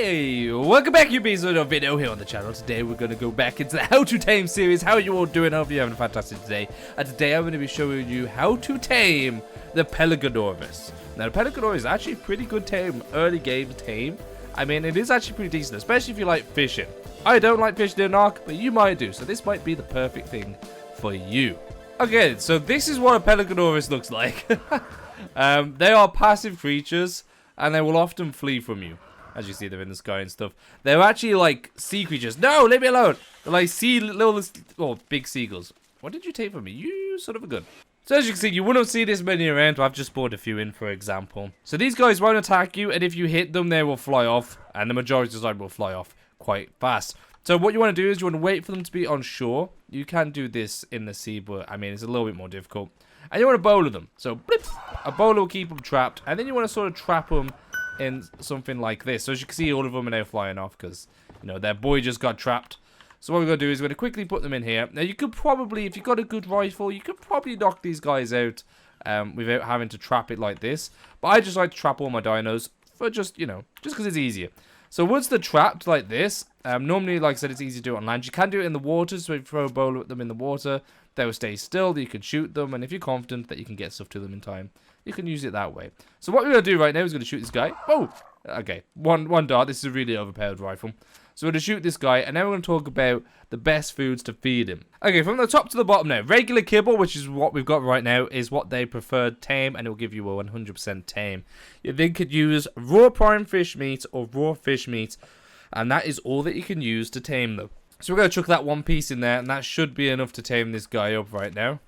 Hey, welcome back, you bees, with a video here on the channel. Today we're going to go back into the How to Tame series. How are you all doing? Hope you're having a fantastic day. And today I'm going to be showing you how to tame the Pelagornis. Now, the Pelagornis is actually a pretty good tame, early game tame. I mean, it is actually pretty decent, especially if you like fishing. I don't like fishing in ARK, but you might do, so this might be the perfect thing for you. Okay, so this is what a Pelagornis looks like. They are passive creatures, and they will often flee from you. As you see, they're in the sky and stuff. They're actually like sea creatures. No, leave me alone. They're like big seagulls. What did you take from me? You son of a gun. So as you can see, you wouldn't see this many around. I've just brought a few in, for example. So these guys won't attack you, and if you hit them, they will fly off. And the majority of the time will fly off quite fast. So what you want to do is you want to wait for them to be on shore. You can do this in the sea, but I mean, it's a little bit more difficult. And you want to bowler them. So blip, a bowler will keep them trapped. And then you want to sort of trap them in something like this. So as you can see, all of them are now flying off because, you know, their boy just got trapped. So what we're going to do is we're going to quickly put them in here. Now, you could probably, if you've got a good rifle, you could probably knock these guys out without having to trap it like this. But I just like to trap all my dinos for just, you know, just because it's easier. So once they're trapped like this, normally, like I said, it's easy to do it on land. You can do it in the water, so if you throw a bowler at them in the water, they will stay still, you can shoot them, and if you're confident that you can get stuff to them in time, you can use it that way. So what we're going to do right now is going to shoot this guy. Oh! Okay, one dart. This is a really overpowered rifle. So we're going to shoot this guy, and then we're going to talk about the best foods to feed him. Okay, from the top to the bottom now. Regular kibble, which is what we've got right now, is what they prefer tame, and it will give you a 100% tame. You then could use raw prime fish meat or raw fish meat, and that is all that you can use to tame them. So we're going to chuck that one piece in there, and that should be enough to tame this guy up right now.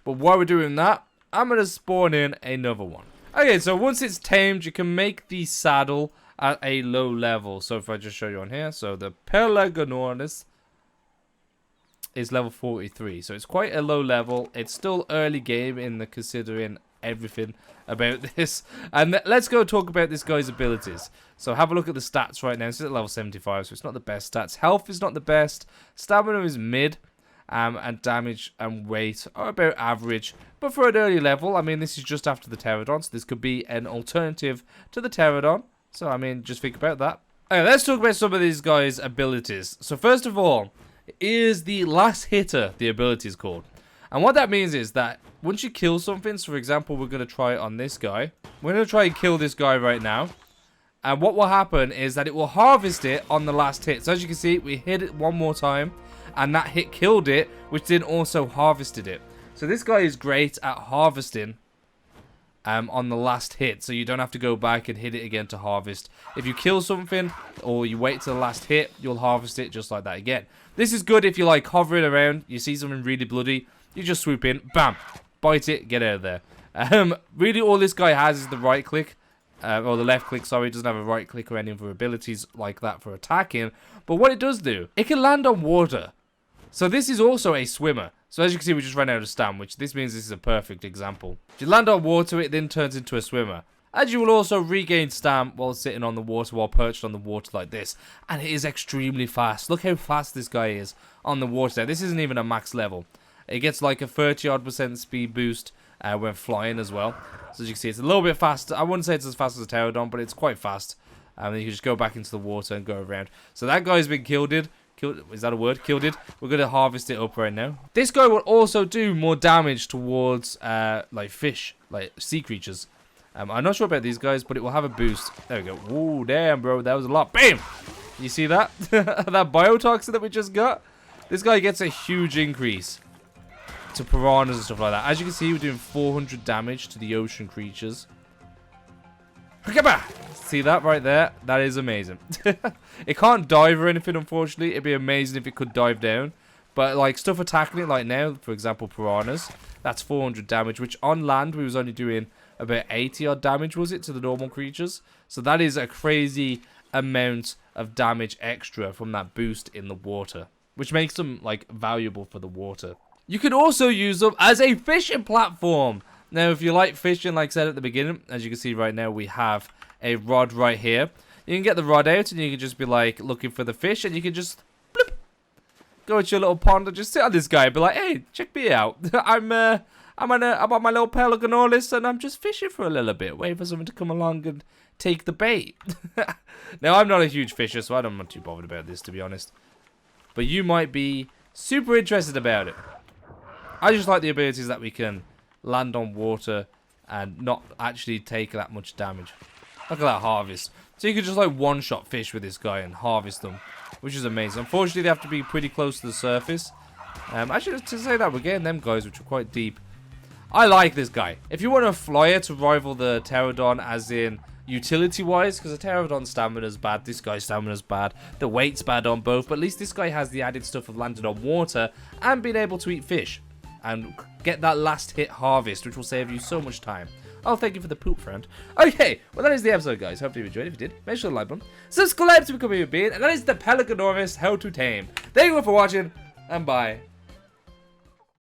But while we're doing that, I'm going to spawn in another one. Okay, so once it's tamed, you can make the saddle at a low level. So if I just show you on here, so the Pelagornis is level 43. So it's quite a low level. It's still early game in the considering everything about this. And let's go talk about this guy's abilities. So have a look at the stats right now. It's at level 75, so it's not the best stats. Health is not the best. Stamina is mid. And damage and weight are about average. But for an early level, I mean, this is just after the Pteranodon, so this could be an alternative to the Pteranodon. So, I mean, just think about that. Okay, let's talk about some of these guys' abilities. So, first of all, is the last hitter, the ability is called. And what that means is that once you kill something, so for example, we're going to try it on this guy. We're going to try and kill this guy right now. And what will happen is that it will harvest it on the last hit. So, as you can see, we hit it one more time. And that hit killed it, which then also harvested it. So this guy is great at harvesting on the last hit. So you don't have to go back and hit it again to harvest. If you kill something or you wait till the last hit, you'll harvest it just like that again. This is good if you're like hovering around, you see something really bloody, you just swoop in, bam, bite it, get out of there. Really all this guy has is the right click. Or the left click, sorry, it doesn't have a right click or any other abilities like that for attacking. But what it does do, it can land on water. So this is also a swimmer. So as you can see, we just ran out of stam, which this means this is a perfect example. If you land on water, it then turns into a swimmer. And you will also regain stam while sitting on the water, while perched on the water like this. And it is extremely fast. Look how fast this guy is on the water. This isn't even a max level. It gets like a 30-odd% speed boost when flying as well. So as you can see, it's a little bit faster. I wouldn't say it's as fast as a Pteranodon, but it's quite fast. And then you can just go back into the water and go around. So that guy's been killed. Is that a word? Killed it. We're going to harvest it up right now. This guy will also do more damage towards like fish, like sea creatures. I'm not sure about these guys, but it will have a boost. There we go. Ooh, damn, bro. That was a lot. Bam! You see that? That biotoxin that we just got? This guy gets a huge increase to piranhas and stuff like that. As you can see, we're doing 400 damage to the ocean creatures. See that right there? That is amazing. It can't dive or anything, unfortunately. It'd be amazing if it could dive down. But like stuff attacking it like now, for example, piranhas, that's 400 damage, which on land we was only doing about 80 odd damage, was it, to the normal creatures? So that is a crazy amount of damage extra from that boost in the water, which makes them like valuable for the water. You can also use them as a fishing platform. Now, if you like fishing, like I said at the beginning, as you can see right now, we have a rod right here. You can get the rod out, and you can just be, like, looking for the fish, and you can just, bloop, go to your little pond and just sit on this guy and be like, hey, check me out. I'm I'm on my little Pelagornis, and I'm just fishing for a little bit, waiting for someone to come along and take the bait. Now, I'm not a huge fisher, so I'm not too bothered about this, to be honest. But you might be super interested about it. I just like the abilities that we can land on water and not actually take that much damage. Look at that harvest. So you could just like one-shot fish with this guy and harvest them, which is amazing. Unfortunately, they have to be pretty close to the surface. Actually, to say that, we're getting them guys, which are quite deep. I like this guy. If you want a flyer to rival the Pteranodon, as in utility-wise, because the Pteranodon stamina's bad, this guy's stamina's bad, the weight's bad on both, but at least this guy has the added stuff of landing on water and being able to eat fish and get that last hit harvest, which will save you so much time. Oh, thank you for the poop, friend. Okay, well, that is the episode, guys. Hopefully you enjoyed. If you did, make sure to like button, subscribe to become a bean, and that is the Pelagornis How to Tame. Thank you all for watching, and bye.